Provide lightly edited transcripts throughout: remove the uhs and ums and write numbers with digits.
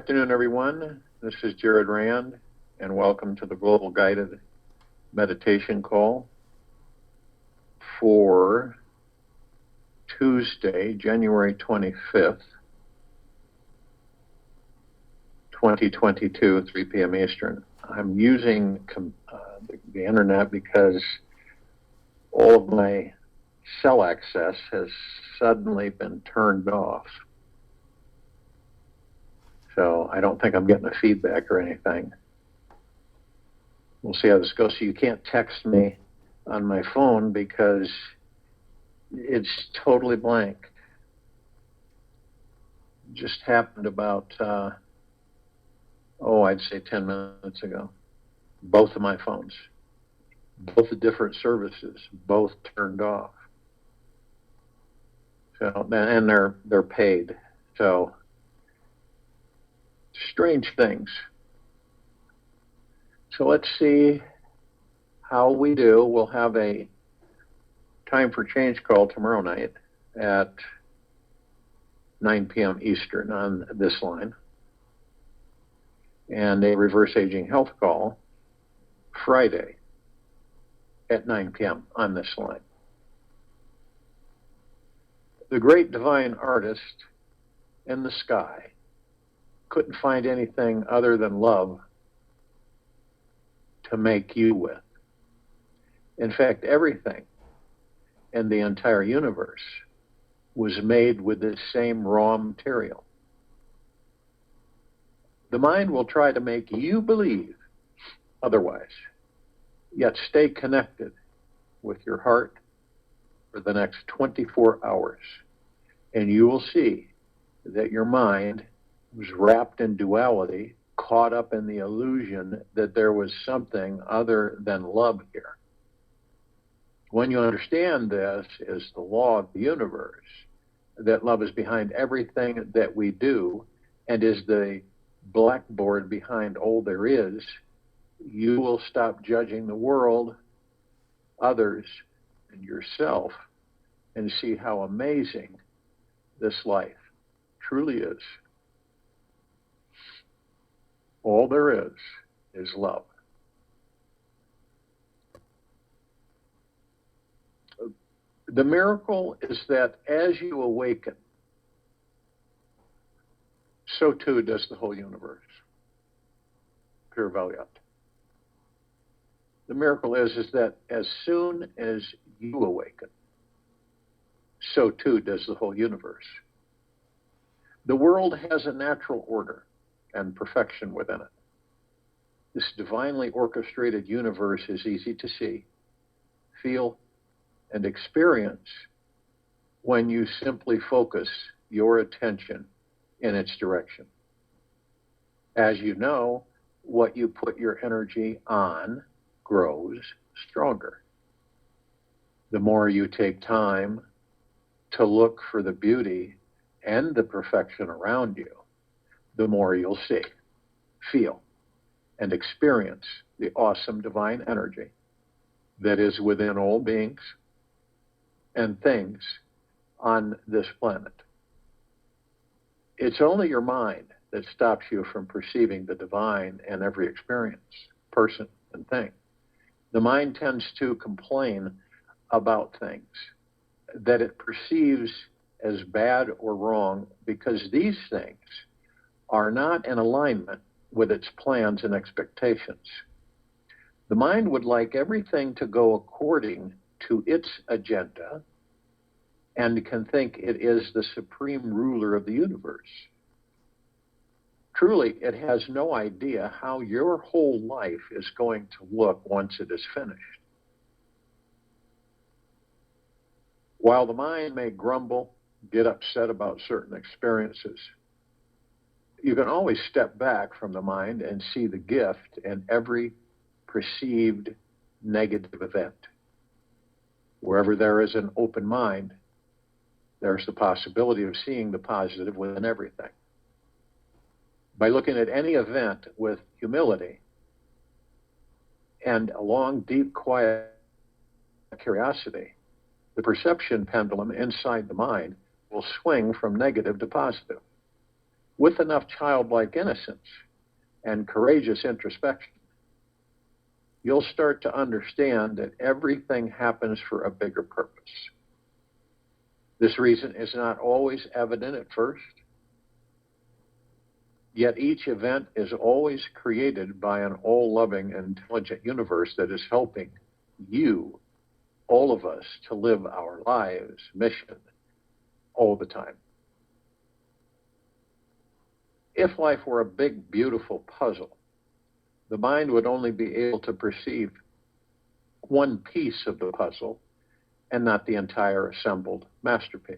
afternoon, everyone. This is Jared Rand, and welcome to the Global Guided Meditation Call for Tuesday, January 25th, 2022, 3 p.m. Eastern. I'm using the internet because all of my cell access has suddenly been turned off. So I don't think I'm getting a feedback or anything. We'll see how this goes. So you can't text me on my phone because it's totally blank. Just happened about, I'd say 10 minutes ago. Both of my phones, both the different services, both turned off. So, and they're paid. So, strange things. So let's see how we do. We'll have a time for change call tomorrow night at 9 p.m. Eastern on this line, and a reverse aging health call Friday at 9 p.m. on this line. The great divine artist in the sky couldn't find anything other than love to make you with. In fact, everything in the entire universe was made with the same raw material. The mind will try to make you believe otherwise, yet stay connected with your heart for the next 24 hours, and you will see that your mind was wrapped in duality, caught up in the illusion that there was something other than love here. When you understand this is the law of the universe, that love is behind everything that we do and is the blackboard behind all there is, you will stop judging the world, others, and yourself, and see how amazing this life truly is. All there is love. The miracle is that as you awaken, so too does the whole universe. Pure Valiant. The miracle is that as soon as you awaken, so too does the whole universe. The world has a natural order and perfection within it. This divinely orchestrated universe is easy to see, feel, and experience when you simply focus your attention in its direction. As you know, what you put your energy on grows stronger. The more you take time to look for the beauty and the perfection around you, the more you'll see, feel, and experience the awesome divine energy that is within all beings and things on this planet. It's only your mind that stops you from perceiving the divine in every experience, person, and thing. The mind tends to complain about things that it perceives as bad or wrong because these things are not in alignment with its plans and expectations. The mind would like everything to go according to its agenda and can think it is the supreme ruler of the universe. Truly, it has no idea how your whole life is going to look once it is finished. While the mind may grumble, get upset about certain experiences, you can always step back from the mind and see the gift in every perceived negative event. Wherever there is an open mind, there's the possibility of seeing the positive within everything. By looking at any event with humility and a long, deep, quiet curiosity, the perception pendulum inside the mind will swing from negative to positive. with enough childlike innocence and courageous introspection, you'll start to understand that everything happens for a bigger purpose. This reason is not always evident at first, yet each event is always created by an all-loving and intelligent universe that is helping you, all of us, to live our lives, mission, all the time. If life were a big, beautiful puzzle, the mind would only be able to perceive one piece of the puzzle and not the entire assembled masterpiece.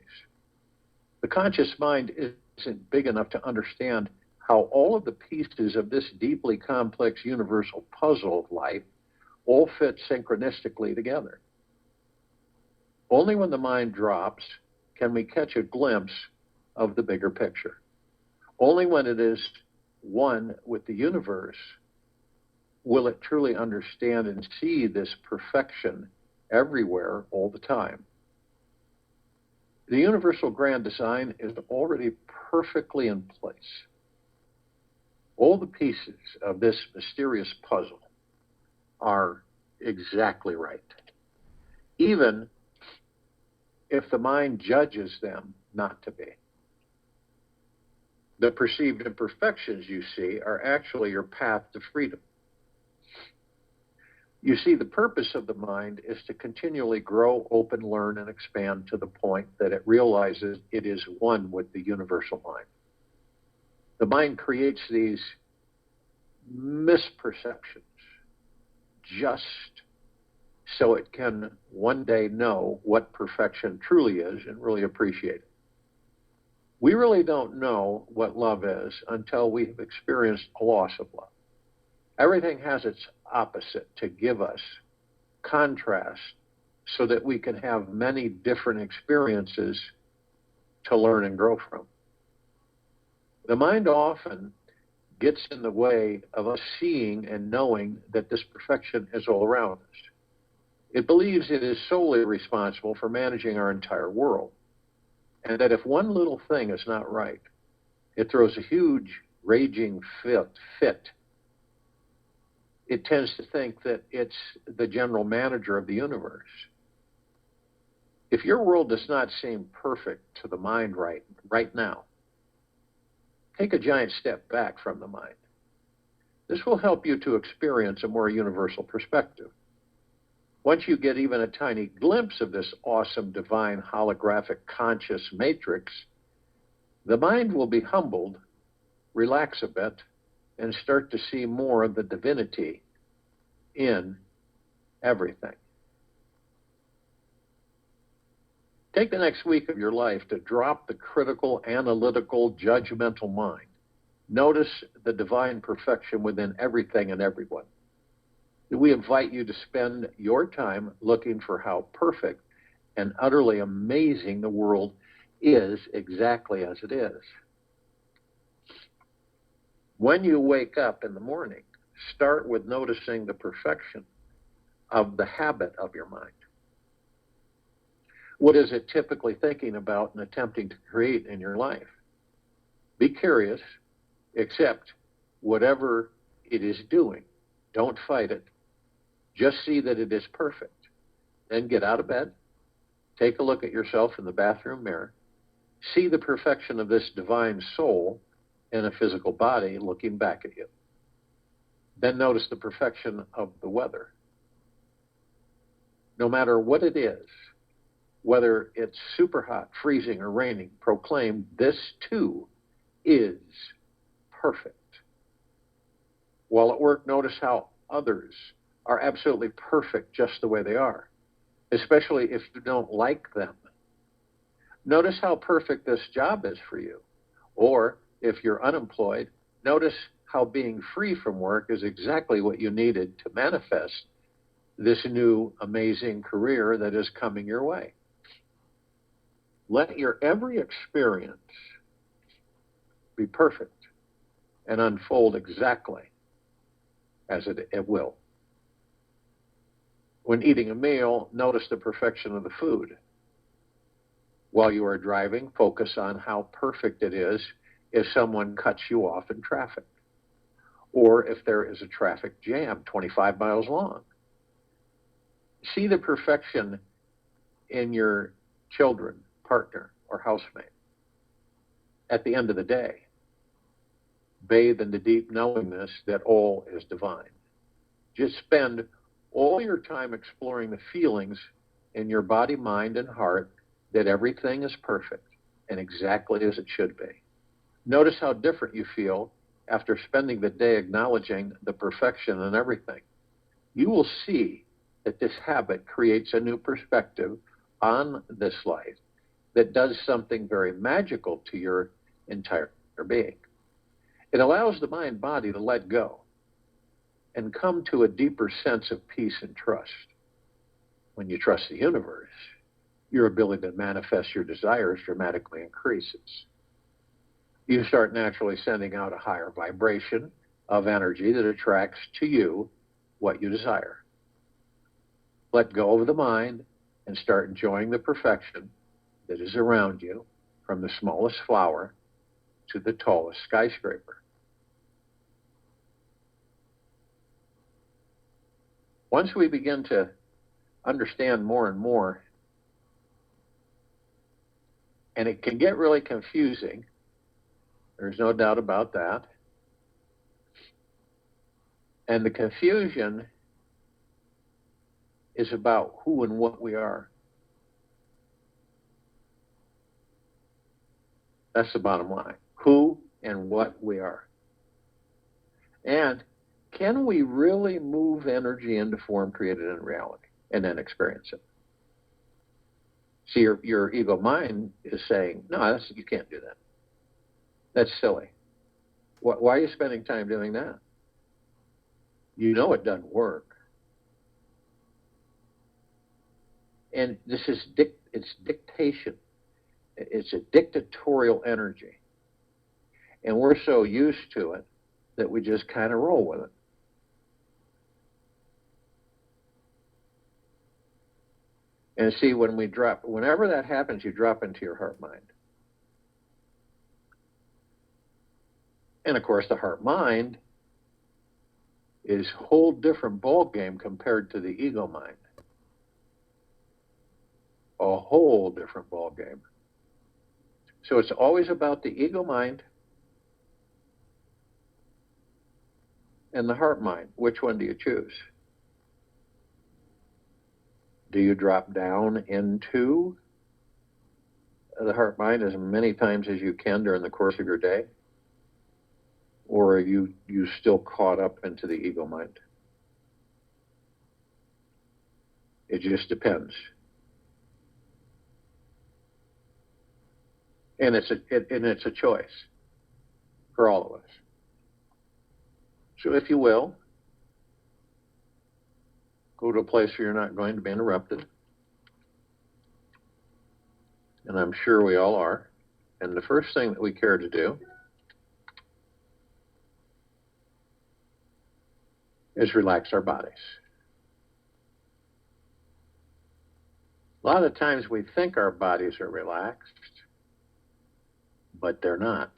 The conscious mind isn't big enough to understand how all of the pieces of this deeply complex universal puzzle of life all fit synchronistically together. Only when the mind drops can we catch a glimpse of the bigger picture. Only when it is one with the universe will it truly understand and see this perfection everywhere all the time. The universal grand design is already perfectly in place. All the pieces of this mysterious puzzle are exactly right, even if the mind judges them not to be. The perceived imperfections you see are actually your path to freedom. You see, the purpose of the mind is to continually grow, open, learn, and expand to the point that it realizes it is one with the universal mind. The mind creates these misperceptions just so it can one day know what perfection truly is and really appreciate it. We really don't know what love is until we have experienced a loss of love. Everything has its opposite to give us contrast so that we can have many different experiences to learn and grow from. The mind often gets in the way of us seeing and knowing that this perfection is all around us. It believes it is solely responsible for managing our entire world, and that if one little thing is not right, it throws a huge raging fit. It tends to think that it's the general manager of the universe. If your world does not seem perfect to the mind right now, take a giant step back from the mind. This will help you to experience a more universal perspective. Once you get even a tiny glimpse of this awesome, divine, holographic, conscious matrix, the mind will be humbled, relax a bit, and start to see more of the divinity in everything. Take the next week of your life to drop the critical, analytical, judgmental mind. Notice the divine perfection within everything and everyone. We invite you to spend your time looking for how perfect and utterly amazing the world is exactly as it is. When you wake up in the morning, start with noticing the perfection of the habit of your mind. What is it typically thinking about and attempting to create in your life? Be curious, accept whatever it is doing. Don't fight it. Just see that it is perfect. Then get out of bed, take a look at yourself in the bathroom mirror, see the perfection of this divine soul in a physical body looking back at you. Then notice the perfection of the weather. No matter what it is, whether it's super hot, freezing, or raining, proclaim this too is perfect. While at work, notice how others are absolutely perfect just the way they are, especially if you don't like them. Notice how perfect this job is for you. Or if you're unemployed, notice how being free from work is exactly what you needed to manifest this new amazing career that is coming your way. Let your every experience be perfect and unfold exactly as it will. When eating a meal, notice the perfection of the food. While you are driving, focus on how perfect it is if someone cuts you off in traffic, or if there is a traffic jam 25 miles long. See the perfection in your children, partner, or housemate. At the end of the day, bathe in the deep knowingness that all is divine. Just spend all your time exploring the feelings in your body, mind, and heart that everything is perfect and exactly as it should be. Notice how different you feel after spending the day acknowledging the perfection in everything. You will see that this habit creates a new perspective on this life that does something very magical to your entire being. It allows the mind-body to let go and come to a deeper sense of peace and trust. When you trust the universe, your ability to manifest your desires dramatically increases. You start naturally sending out a higher vibration of energy that attracts to you what you desire. Let go of the mind and start enjoying the perfection that is around you, from the smallest flower to the tallest skyscraper. Once we begin to understand more and more, and it can get really confusing, there's no doubt about that, and the confusion is about who and what we are. That's the bottom line. Who and what we are. And can we really move energy into form created in reality and then experience it? See, your ego mind is saying, no, you can't do that. That's silly. Why are you spending time doing that? You know it doesn't work. And this is it's dictation. It's a dictatorial energy. And we're so used to it that we just kind of roll with it. And see, whenever that happens, you drop into your heart mind. And of course, the heart mind is a whole different ball game compared to the ego mind. A whole different ball game. So it's always about the ego mind and the heart mind. Which one do you choose? Do you drop down into the heart mind as many times as you can during the course of your day? Or are you still caught up into the ego mind? It just depends. And it's a choice for all of us. So if you will, go to a place where you're not going to be interrupted. And I'm sure we all are. And the first thing that we care to do is relax our bodies. A lot of times we think our bodies are relaxed, but they're not.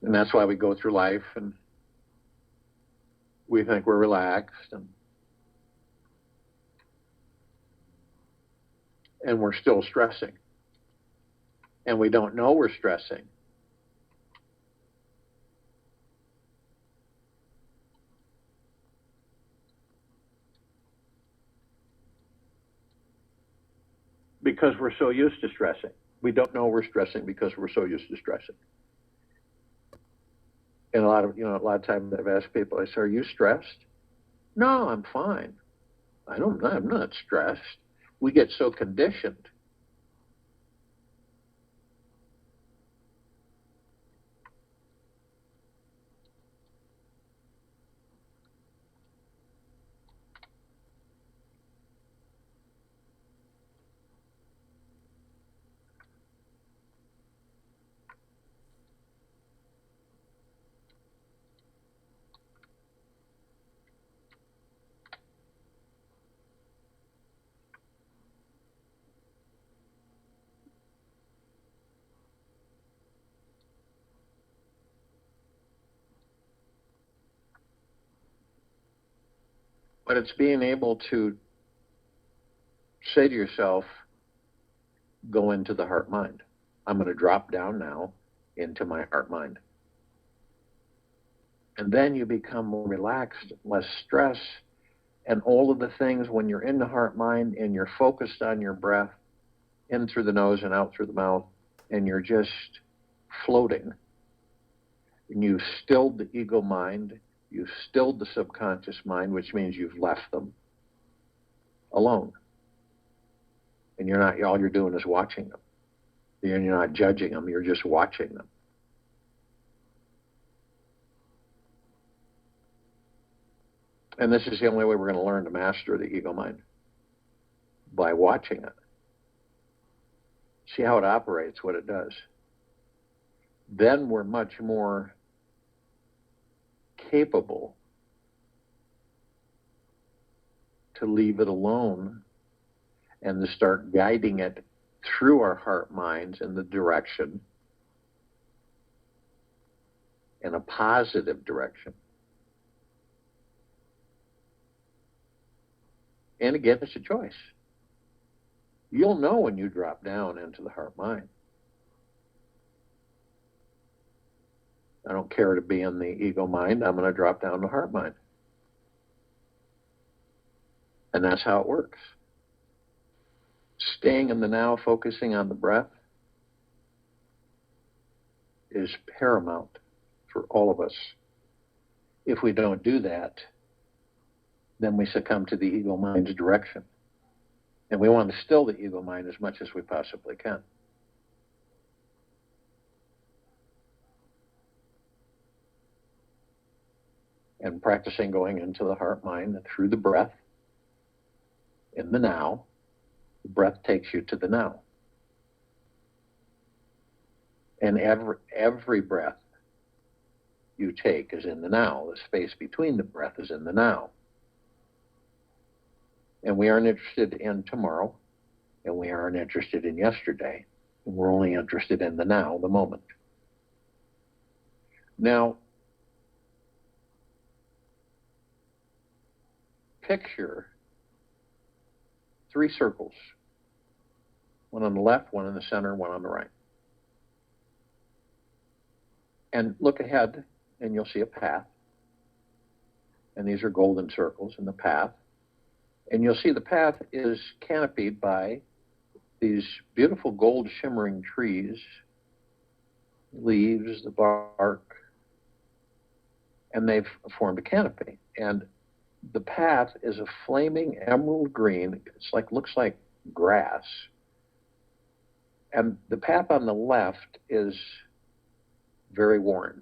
And that's why we go through life and we think we're relaxed, and we're still stressing. And we don't know we're stressing. Because we're so used to stressing. We don't know we're stressing because we're so used to stressing. And a lot of times I've asked people, I say, are you stressed? No, I'm fine. I'm not stressed. We get so conditioned. But it's being able to say to yourself, go into the heart-mind. I'm going to drop down now into my heart-mind. And then you become more relaxed, less stress, and all of the things when you're in the heart-mind and you're focused on your breath, in through the nose and out through the mouth, and you're just floating. And you've stilled the ego mind, you've stilled the subconscious mind, which means you've left them alone. And you're not, all you're doing is watching them. You're not judging them, you're just watching them. And this is the only way we're going to learn to master the ego mind, by watching it. See how it operates, what it does. Then we're much more capable to leave it alone and to start guiding it through our heart minds in the direction, in a positive direction. And again, it's a choice. You'll know when you drop down into the heart mind. I don't care to be in the ego mind, I'm going to drop down to heart mind. And that's how it works. Staying in the now, focusing on the breath, is paramount for all of us. If we don't do that, then we succumb to the ego mind's direction. And we want to still the ego mind as much as we possibly can. And practicing going into the heart mind through the breath, in the now, the breath takes you to the now. And every breath you take is in the now. The space between the breath is in the now. And we aren't interested in tomorrow, and we aren't interested in yesterday, and we're only interested in the now, the moment. Now, picture 3 circles, one on the left, one in the center, one on the right. And look ahead, and you'll see a path. And these are golden circles in the path. And you'll see the path is canopied by these beautiful gold shimmering trees, leaves, the bark, and they've formed a canopy. And the path is a flaming emerald green. It's like, looks like grass. And the path on the left is very worn.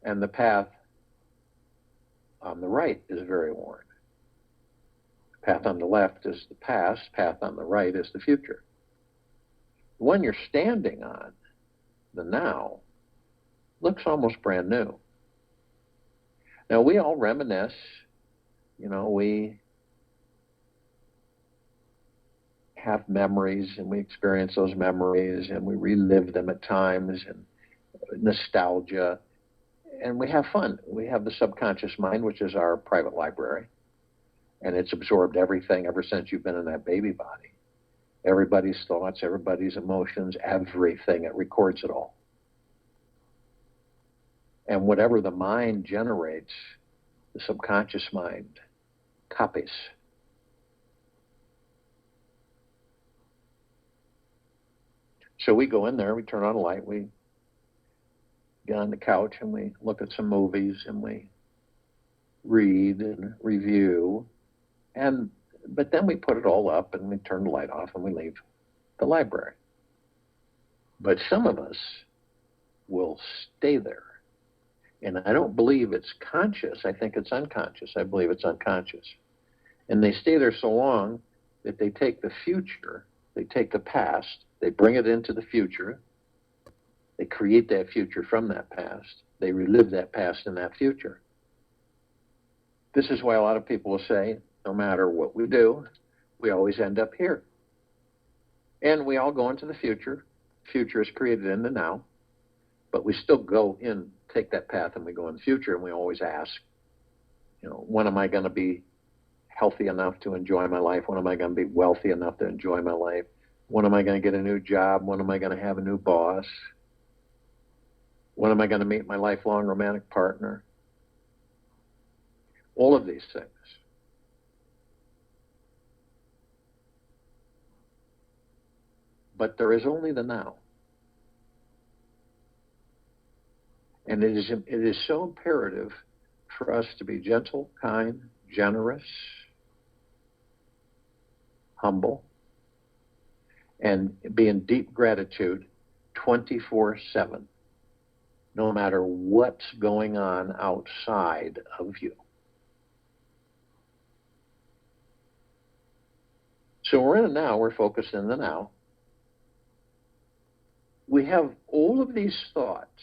And the path on the right is very worn. The path on the left is the past, path on the right is the future. The one you're standing on, the now, looks almost brand new. Now, we all reminisce, we have memories and we experience those memories and we relive them at times, and nostalgia, and we have fun. We have the subconscious mind, which is our private library, and it's absorbed everything ever since you've been in that baby body. Everybody's thoughts, everybody's emotions, everything, it records it all. And whatever the mind generates, the subconscious mind copies. So we go in there, we turn on a light, we get on the couch and we look at some movies and we read and review. But then we put it all up and we turn the light off and we leave the library. But some of us will stay there. And I don't believe it's conscious. I think it's unconscious. I believe it's unconscious. And they stay there so long that they take the future, they take the past, they bring it into the future, they create that future from that past, they relive that past in that future. This is why a lot of people will say, no matter what we do, we always end up here. And we all go into the future. Future is created in the now. But we still go in, take that path, and we go in the future, and we always ask, when am I going to be healthy enough to enjoy my life? When am I going to be wealthy enough to enjoy my life? When am I going to get a new job? When am I going to have a new boss? When am I going to meet my lifelong romantic partner? All of these things. But there is only the now. And it is so imperative for us to be gentle, kind, generous, humble, and be in deep gratitude 24/7, no matter what's going on outside of you. So we're in the now, we're focused in the now. We have all of these thoughts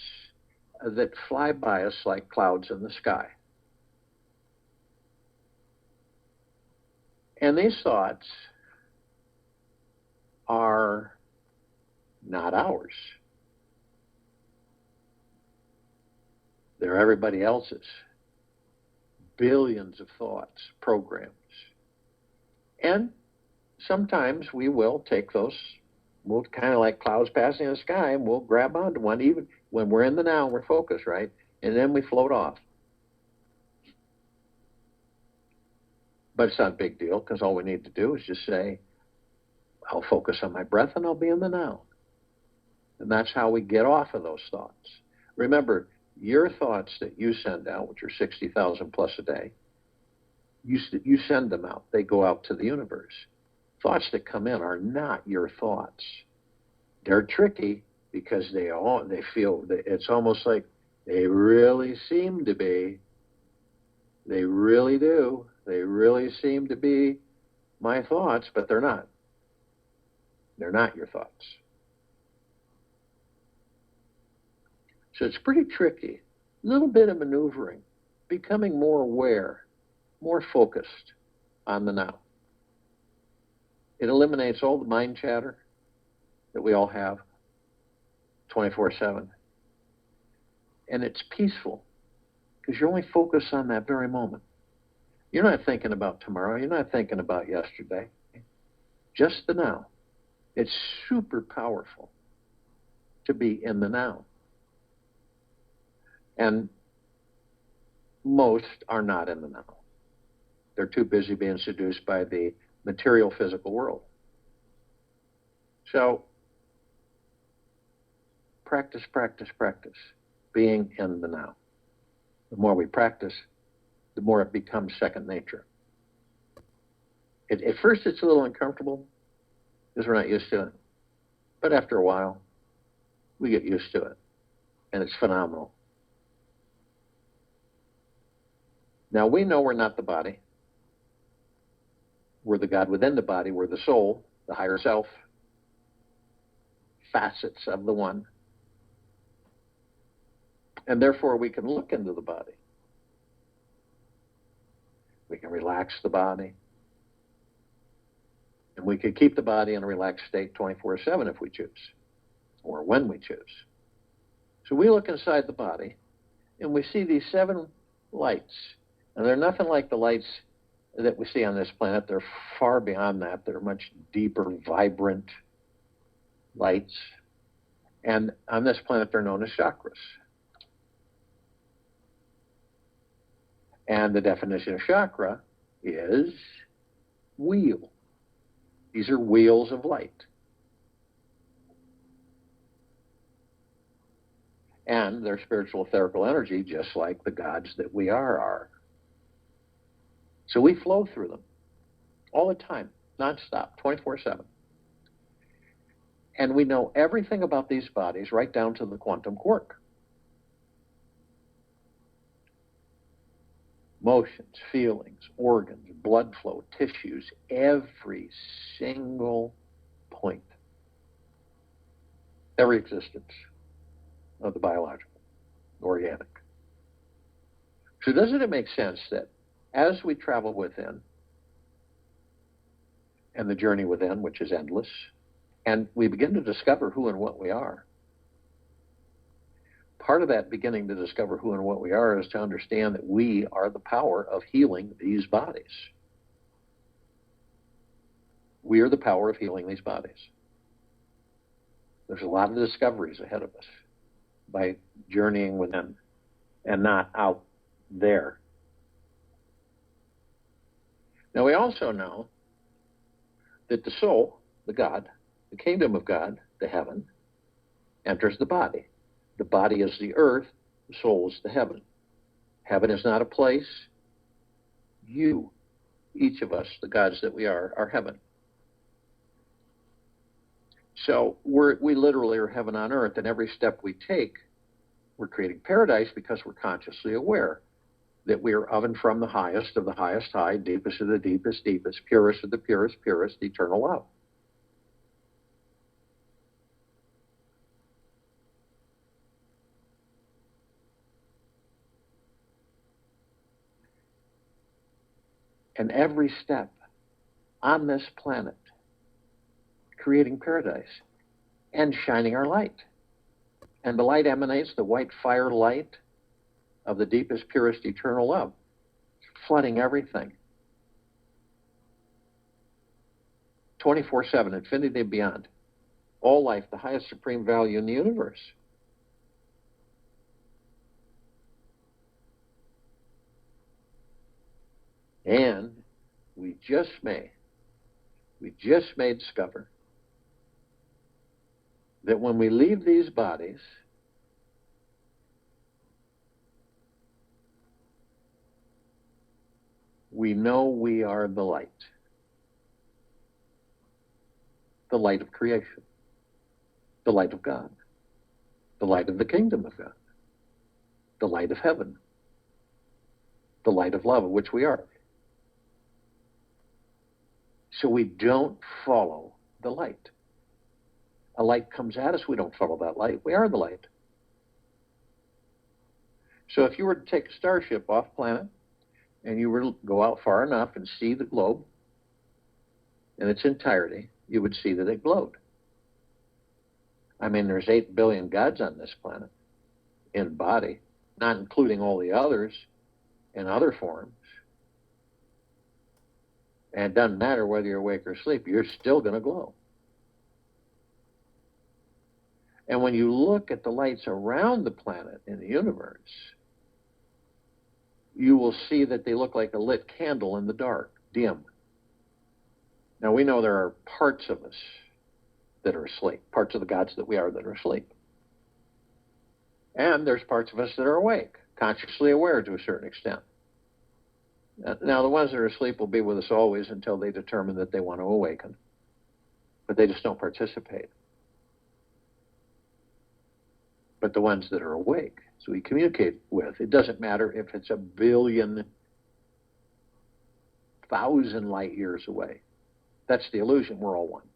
that fly by us like clouds in the sky. And these thoughts are not ours. They're everybody else's. Billions of thoughts, programs. And sometimes we will take those, we'll kind of like clouds passing in the sky, and we'll grab onto one, even when we're in the now, we're focused, right? And then we float off. But it's not a big deal, because all we need to do is just say, I'll focus on my breath and I'll be in the now. And that's how we get off of those thoughts. Remember, your thoughts that you send out, which are 60,000 plus a day, you send them out. They go out to the universe. Thoughts that come in are not your thoughts. They're tricky because they feel that it's almost like they really seem to be. They really do. They really seem to be my thoughts, but they're not. They're not your thoughts. So it's pretty tricky. A little bit of maneuvering, becoming more aware, more focused on the now. It eliminates all the mind chatter that we all have 24/7. And it's peaceful because you're only focused on that very moment. You're not thinking about tomorrow. You're not thinking about yesterday. Just the now. It's super powerful to be in the now. And most are not in the now. They're too busy being seduced by the material physical world. So practice, practice, practice being in the now. The more we practice, the more it becomes second nature. At first it's a little uncomfortable because we're not used to it. But after a while, we get used to it. And it's phenomenal. Now we know we're not the body. We're the God within the body. We're the soul, the higher self, facets of the one. And therefore we can look into the body. We can relax the body. And we can keep the body in a relaxed state 24/7 if we choose, or when we choose. So we look inside the body, and we see these 7 lights. And they're nothing like the lights that we see on this planet. They're far beyond that. They're much deeper, vibrant lights. And on this planet, they're known as chakras. And the definition of chakra is wheel. These are wheels of light. And they're spiritual etherical energy, just like the gods that we are. So we flow through them all the time, nonstop, 24/7. And we know everything about these bodies right down to the quantum quark. Motions, feelings, organs, blood flow, tissues, every single point. Every existence of the biological, organic. So doesn't it make sense that as we travel within, and the journey within, which is endless, and we begin to discover who and what we are, part of that beginning to discover who and what we are is to understand that we are the power of healing these bodies. We are the power of healing these bodies. There's a lot of discoveries ahead of us by journeying within and not out there. Now we also know that the soul, the God, the kingdom of God, the heaven, enters the body. The body is the earth, the soul is the heaven. Heaven is not a place. You, each of us, the gods that we are heaven. So we literally are heaven on earth, and every step we take, we're creating paradise because we're consciously aware that we are of and from the highest of the highest high, deepest of the deepest deepest, purest of the purest purest, eternal love. And every step on this planet, creating paradise and shining our light. And the light emanates, the white fire light of the deepest, purest, eternal love, flooding everything. 24/7, infinity and beyond. All life, the highest supreme value in the universe. And we just may discover that when we leave these bodies, we know we are the light of creation, the light of God, the light of the kingdom of God, the light of heaven, the light of love, of which we are. So we don't follow the light. A light comes at us, we don't follow that light. We are the light. So if you were to take a starship off planet and you were to go out far enough and see the globe in its entirety, you would see that it glowed. I mean, there's 8 billion gods on this planet in body, not including all the others in other forms. And it doesn't matter whether you're awake or asleep, you're still going to glow. And when you look at the lights around the planet in the universe, you will see that they look like a lit candle in the dark, dim. Now we know there are parts of us that are asleep, parts of the gods that we are that are asleep. And there's parts of us that are awake, consciously aware to a certain extent. Now, the ones that are asleep will be with us always until they determine that they want to awaken. But they just don't participate. But the ones that are awake, so we communicate with, it doesn't matter if it's 1,000,000,000 light years away. That's the illusion, we're all one.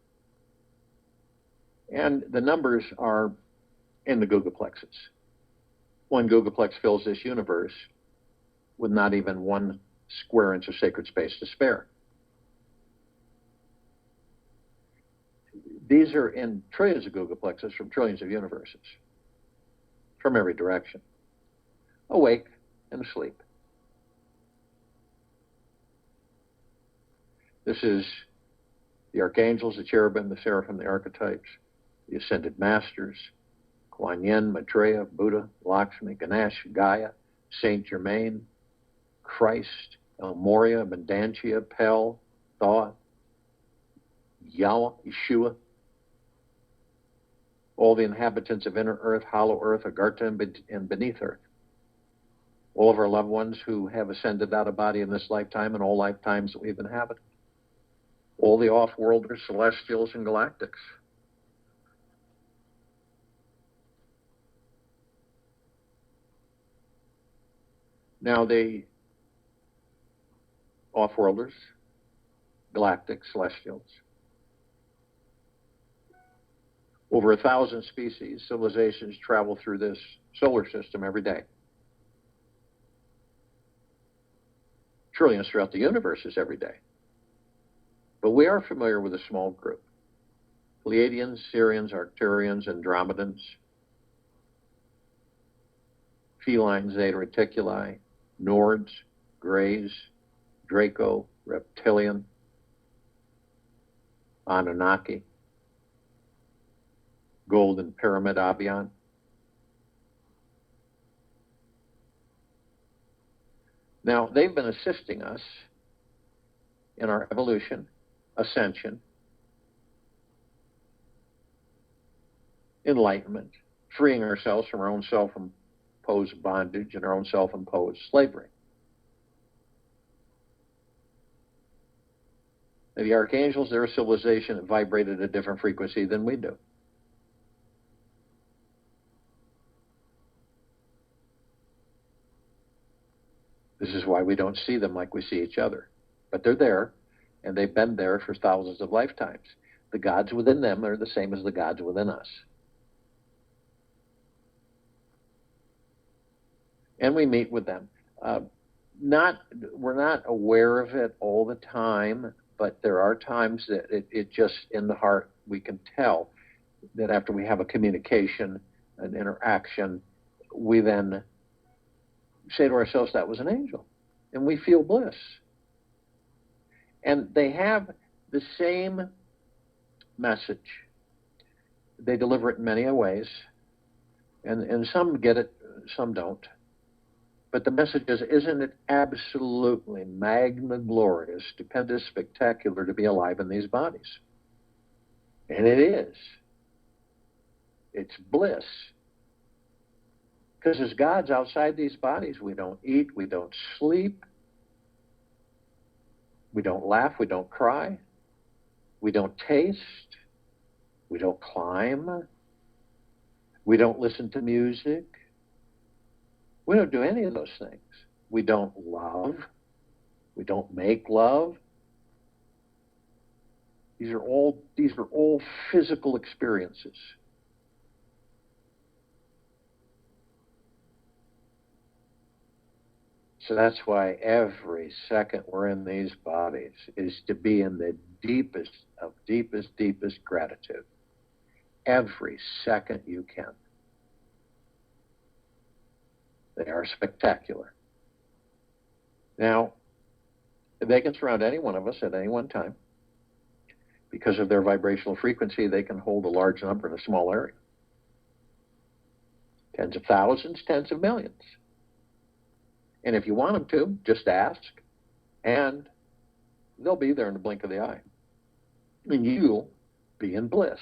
And the numbers are in the gigaplexes. 1 gigaplex fills this universe with not even 1 square inch of sacred space to spare. These are in trillions of gigaplexes from trillions of universes, from every direction, awake and asleep. This is the archangels, the cherubim, the seraphim, the archetypes, the ascended masters, Kuan Yin, Maitreya, Buddha, Lakshmi, Ganesh, Gaia, Saint Germain, Christ, El Moria, Mandantia, Pel, Thoth, Yahweh, Yeshua, all the inhabitants of inner earth, hollow earth, Agartha, and beneath earth. All of our loved ones who have ascended out of body in this lifetime and all lifetimes that we've inhabited. All the off-worlders, celestials, and galactics. Now, the off-worlders, galactic, celestials, over 1,000 species, civilizations travel through this solar system every day. Trillions throughout the universe is every day. But we are familiar with a small group. Pleiadians, Sirians, Arcturians, Andromedans, feline Zeta Reticuli, Nords, Greys, Draco, Reptilian, Anunnaki, Golden Pyramid Avian. Now, they've been assisting us in our evolution, ascension, enlightenment, freeing ourselves from our own self-imposed bondage and our own self-imposed slavery. Now, the archangels, they're a civilization that vibrated at a different frequency than we do. This is why we don't see them like we see each other. But they're there, and they've been there for thousands of lifetimes. The gods within them are the same as the gods within us. And we meet with them. We're not aware of it all the time, but there are times that it just, in the heart, we can tell that after we have a communication, an interaction, we then say to ourselves, that was an angel, and we feel bliss. And they have the same message. They deliver it in many ways, and some get it, some don't. But the message is, isn't it absolutely magna glorious, stupendous, spectacular to be alive in these bodies? And it is. It's bliss. Because as gods outside these bodies, we don't eat, we don't sleep, we don't laugh, we don't cry, we don't taste, we don't climb, we don't listen to music, we don't do any of those things. We don't love, we don't make love. These are all physical experiences. So that's why every second we're in these bodies is to be in the deepest of deepest gratitude. Every second you can. They are spectacular. Now, they can surround any one of us at any one time. Because of their vibrational frequency, they can hold a large number in a small area. Tens of thousands, tens of millions. And if you want them to, just ask, and they'll be there in the blink of the eye. And you'll be in bliss.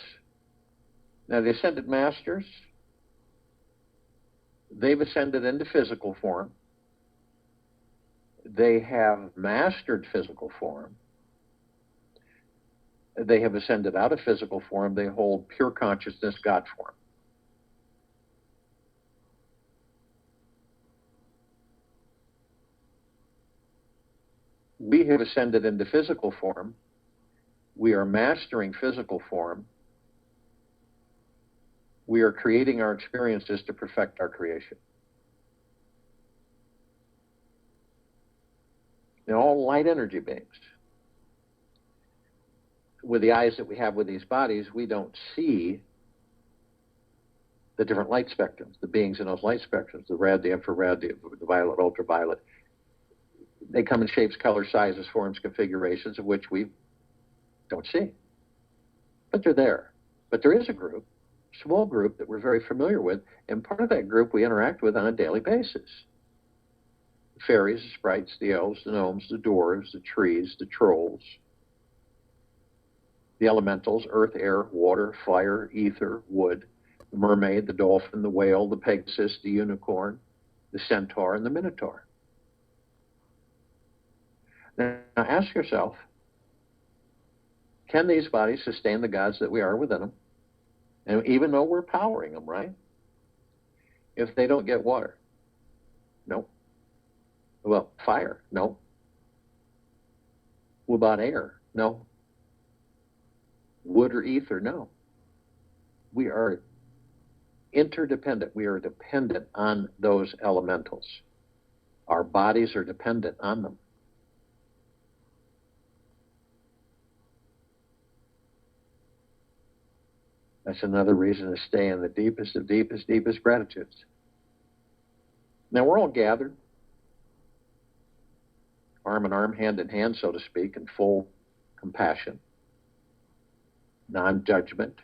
Now, the Ascended Masters, they've ascended into physical form. They have mastered physical form. They have ascended out of physical form. They hold pure consciousness, God form. We have ascended into physical form. We are mastering physical form. We are creating our experiences to perfect our creation. They're all light energy beings. With the eyes that we have with these bodies, we don't see the different light spectrums, the beings in those light spectrums, the red, the infrared, the violet, ultraviolet. They come in shapes, colors, sizes, forms, configurations of which we don't see. But they're there. But there is a group, small group, that we're very familiar with, and part of that group we interact with on a daily basis. The fairies, the sprites, the elves, the gnomes, the dwarves, the trees, the trolls, the elementals, earth, air, water, fire, ether, wood, the mermaid, the dolphin, the whale, the pegasus, the unicorn, the centaur, and the minotaur. Now ask yourself, can these bodies sustain the gods that we are within them? And even though we're powering them, right? If they don't get water, no. Well, fire, no. What about air? No. Wood or ether? No. We are interdependent. We are dependent on those elementals. Our bodies are dependent on them. That's another reason to stay in the deepest of deepest gratitudes. Now we're all gathered, arm in arm, hand in hand, so to speak, in full compassion, non-judgment,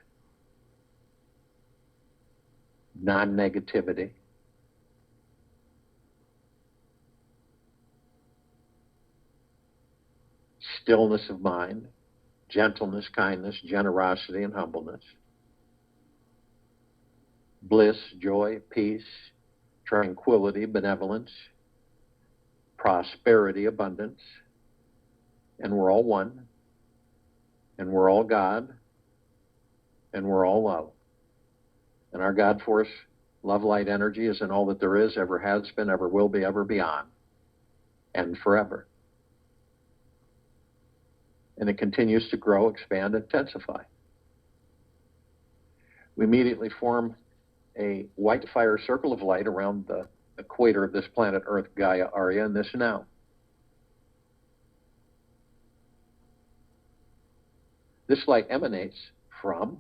non-negativity. Stillness of mind, gentleness, kindness, generosity, and humbleness. Bliss, joy, peace, tranquility, benevolence, prosperity, abundance. And we're all one. And we're all God. And we're all love. And our God force, love, light, energy is in all that there is, ever has been, ever will be, ever beyond, and forever. And it continues to grow, expand, intensify. We immediately form a white fire circle of light around the equator of this planet Earth, Gaia, Arya, and this now. This light emanates from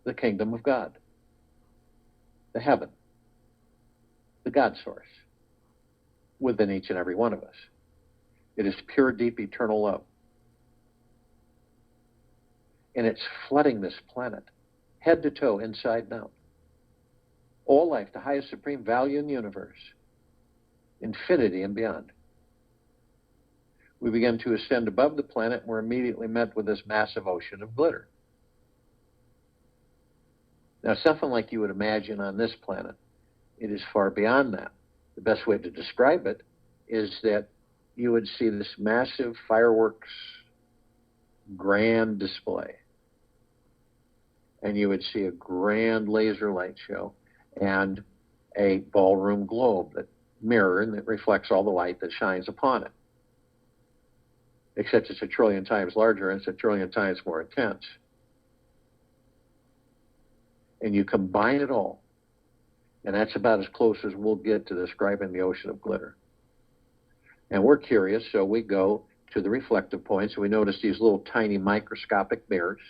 the kingdom of God, the heaven, the God source, within each and every one of us. It is pure, deep, eternal love. And it's flooding this planet, head to toe, inside and out. All life, the highest supreme value in the universe, infinity and beyond. We begin to ascend above the planet, and we're immediately met with this massive ocean of glitter. Now, something like you would imagine on this planet, it is far beyond that. The best way to describe it is that you would see this massive fireworks grand display. And you would see a grand laser light show and a ballroom globe that mirror and that reflects all the light that shines upon it. Except it's a trillion times larger and it's a trillion times more intense. And you combine it all, and that's about as close as we'll get to describing the ocean of glitter. And we're curious, so we go to the reflective points, and we notice these little tiny microscopic mirrors.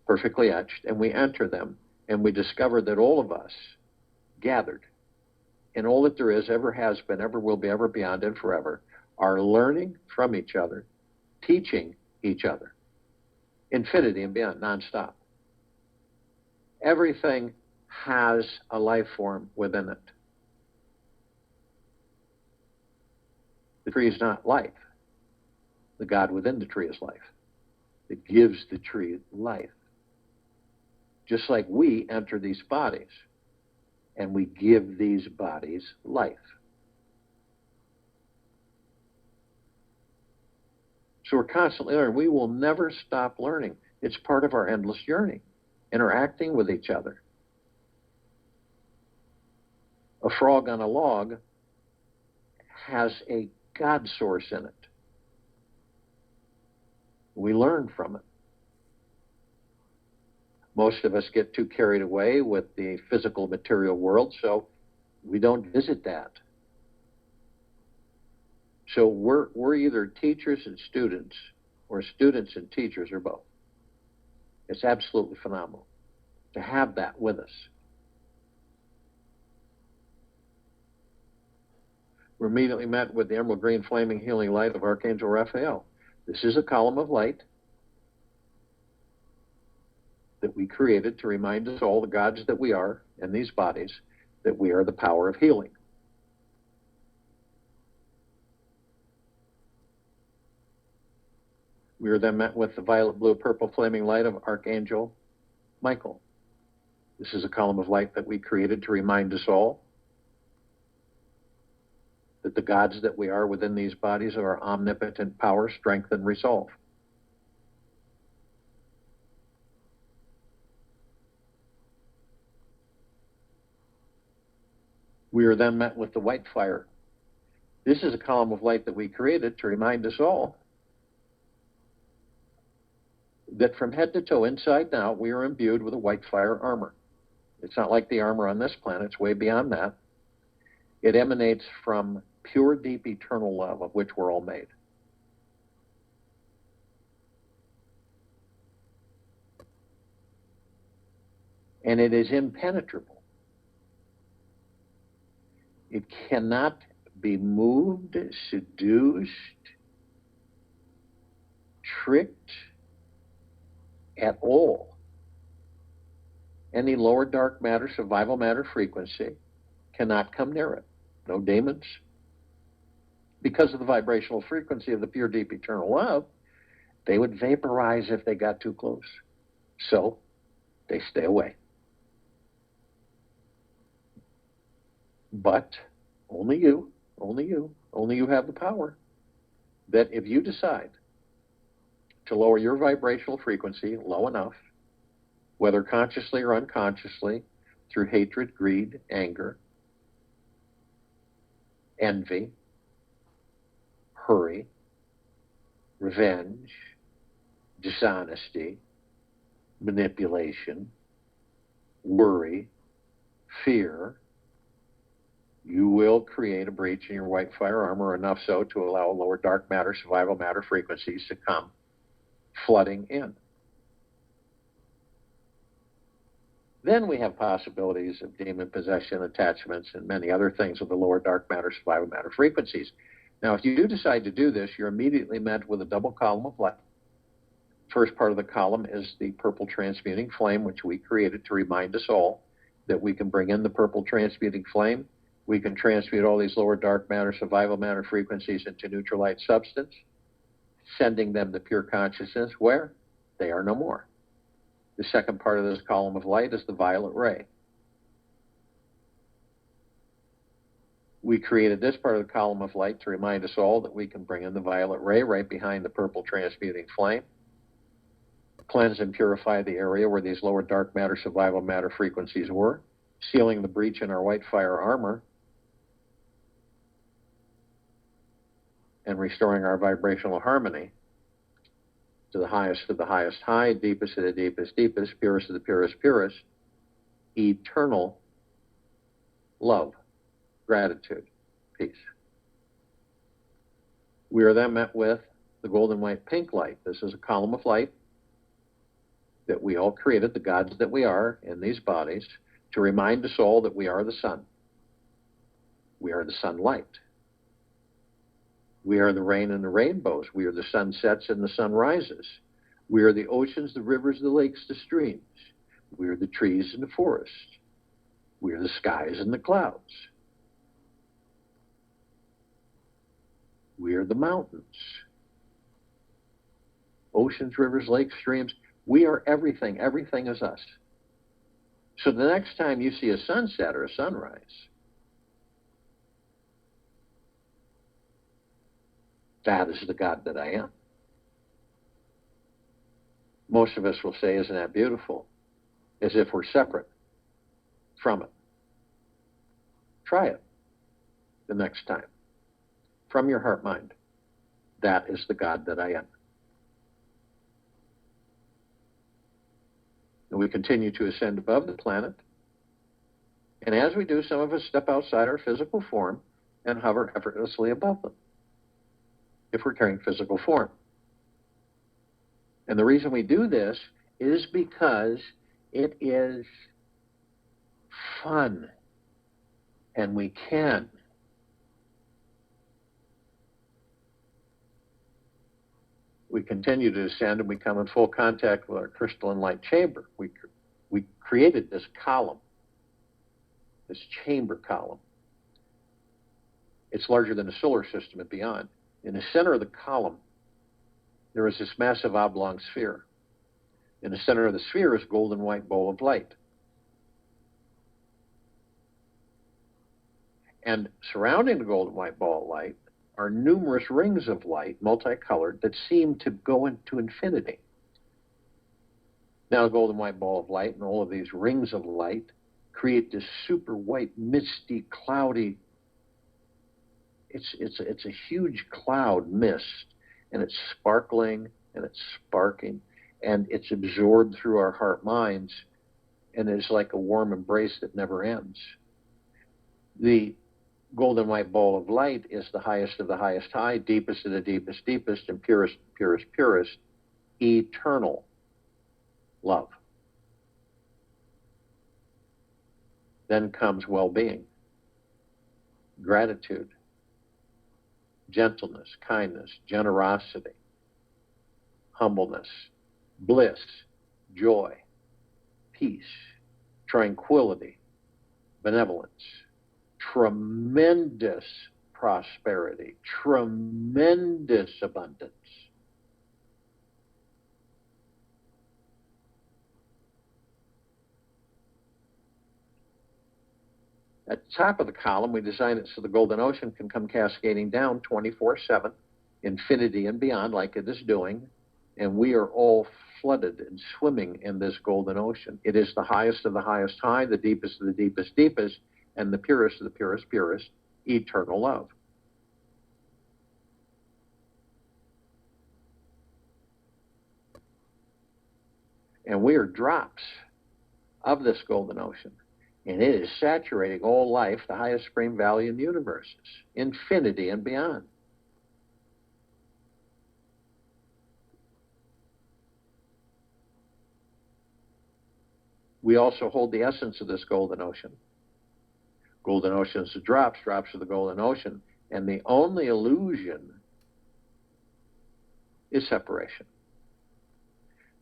Perfectly etched, and we enter them, and we discover that all of us gathered in all that there is, ever has been, ever will be, ever beyond, and forever, are learning from each other, teaching each other, infinity and beyond, nonstop. Everything has a life form within it. The tree is not life. The God within the tree is life. It gives the tree life. Just like we enter these bodies, and we give these bodies life. So we're constantly learning. We will never stop learning. It's part of our endless journey, interacting with each other. A frog on a log has a God source in it. We learn from it. Most of us get too carried away with the physical material world, so we don't visit that. So we're either teachers and students, or students and teachers, or both. It's absolutely phenomenal to have that with us. We're immediately met with the emerald green flaming healing light of Archangel Raphael. This is a column of light that we created to remind us all, the gods that we are in these bodies, that we are the power of healing. We are then met with the violet, blue, purple flaming light of Archangel Michael. This is a column of light that we created to remind us all that the gods that we are within these bodies are omnipotent power, strength, and resolve. We are then met with the white fire. This is a column of light that we created to remind us all that from head to toe, inside and out, we are imbued with a white fire armor. It's not like the armor on this planet. It's way beyond that. It emanates from pure, deep, eternal love of which we're all made. and it is impenetrable. It cannot be moved, seduced, tricked at all. Any lower dark matter, survival matter frequency cannot come near it. No demons. Because of the vibrational frequency of the pure, deep, eternal love, they would vaporize if they got too close. So they stay away. But only you have the power that if you decide to lower your vibrational frequency low enough, whether consciously or unconsciously, through hatred, greed, anger, envy, hurry, revenge, dishonesty, manipulation, worry, fear, you will create a breach in your white fire armor, enough so to allow lower dark matter, survival matter frequencies to come flooding in. Then we have possibilities of demon possession, attachments, and many other things with the lower dark matter, survival matter frequencies. Now, if you do decide to do this, you're immediately met with a double column of light. First part of the column is the purple transmuting flame, which we created to remind us all that we can bring in the purple transmuting flame. We can transmute all these lower dark matter, survival matter frequencies into neutral light substance, sending them to pure consciousness where they are no more. The second part of this column of light is the violet ray. We created this part of the column of light to remind us all that we can bring in the violet ray right behind the purple transmuting flame, cleanse and purify the area where these lower dark matter, survival matter frequencies were, sealing the breach in our white fire armor, and restoring our vibrational harmony to the highest of the highest high, deepest of the deepest deepest, purest of the purest purest, eternal love, gratitude, peace. We are then met with the golden white pink light. This is a column of light that we all created, the gods that we are in these bodies, to remind us all that we are the sun. We are the sunlight. We are the rain and the rainbows. We are the sunsets and the sunrises. We are the oceans, the rivers, the lakes, the streams. We are the trees and the forests. We are the skies and the clouds. We are the mountains. Oceans, rivers, lakes, streams. We are everything. Everything is us. So the next time you see a sunset or a sunrise, that is the God that I am. Most of us will say, isn't that beautiful? As if we're separate from it. Try it the next time. From your heart mind. That is the God that I am. And we continue to ascend above the planet. And as we do, some of us step outside our physical form and hover effortlessly above them, if we're carrying physical form. And the reason we do this is because it is fun, and we can. We continue to ascend, and we come in full contact with our crystalline light chamber. We created this column, this chamber column. It's larger than the solar system and beyond. In the center of the column, there is this massive oblong sphere. In the center of the sphere is a golden white bowl of light. And surrounding the golden white ball of light are numerous rings of light, multicolored, that seem to go into infinity. Now, the golden white ball of light and all of these rings of light create this super white, misty, cloudy. It's a huge cloud mist, and it's sparkling and it's sparking, and it's absorbed through our heart minds, and it's like a warm embrace that never ends. The golden white ball of light is the highest of the highest high, deepest of the deepest deepest, and purest, purest, purest, eternal love. Then comes well-being, gratitude, gentleness, kindness, generosity, humbleness, bliss, joy, peace, tranquility, benevolence, tremendous prosperity, tremendous abundance. At the top of the column, we designed it so the golden ocean can come cascading down 24/7, infinity and beyond, like it is doing, and we are all flooded and swimming in this golden ocean. It is the highest of the highest high, the deepest of the deepest deepest, and the purest of the purest purest, eternal love. And we are drops of this golden ocean. And it is saturating all life, the highest supreme value in the universe, infinity and beyond. We also hold the essence of this golden ocean. Golden ocean is the drops, drops of the golden ocean. And the only illusion is separation.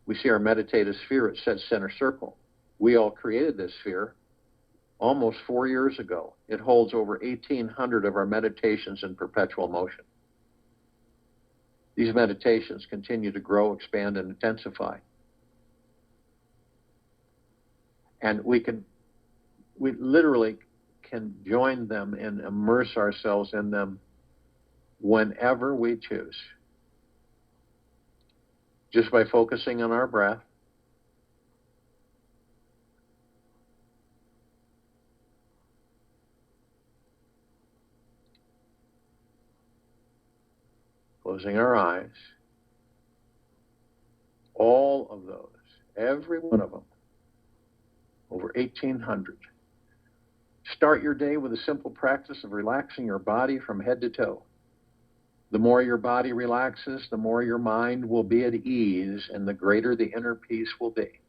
We see our meditative sphere at set center circle. We all created this sphere almost 4 years ago. It holds over 1,800 of our meditations in perpetual motion. These meditations continue to grow, expand, and intensify. And we literally can join them and immerse ourselves in them whenever we choose. Just by focusing on our breath, closing our eyes, all of those, every one of them, over 1,800. Start your day with a simple practice of relaxing your body from head to toe. The more your body relaxes, the more your mind will be at ease, and the greater the inner peace will be.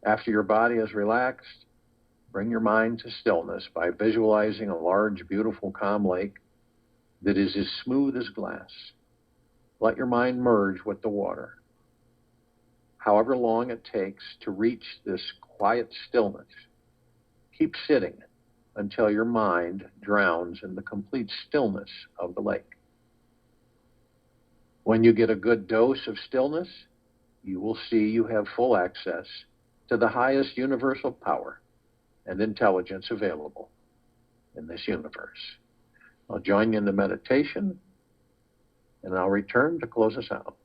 After your body is relaxed, bring your mind to stillness by visualizing a large, beautiful, calm lake that is as smooth as glass. Let your mind merge with the water. However long it takes to reach this quiet stillness, keep sitting until your mind drowns in the complete stillness of the lake. When you get a good dose of stillness, you will see you have full access to the highest universal power and intelligence available in this universe. I'll join you in the meditation, and I'll return to close us out.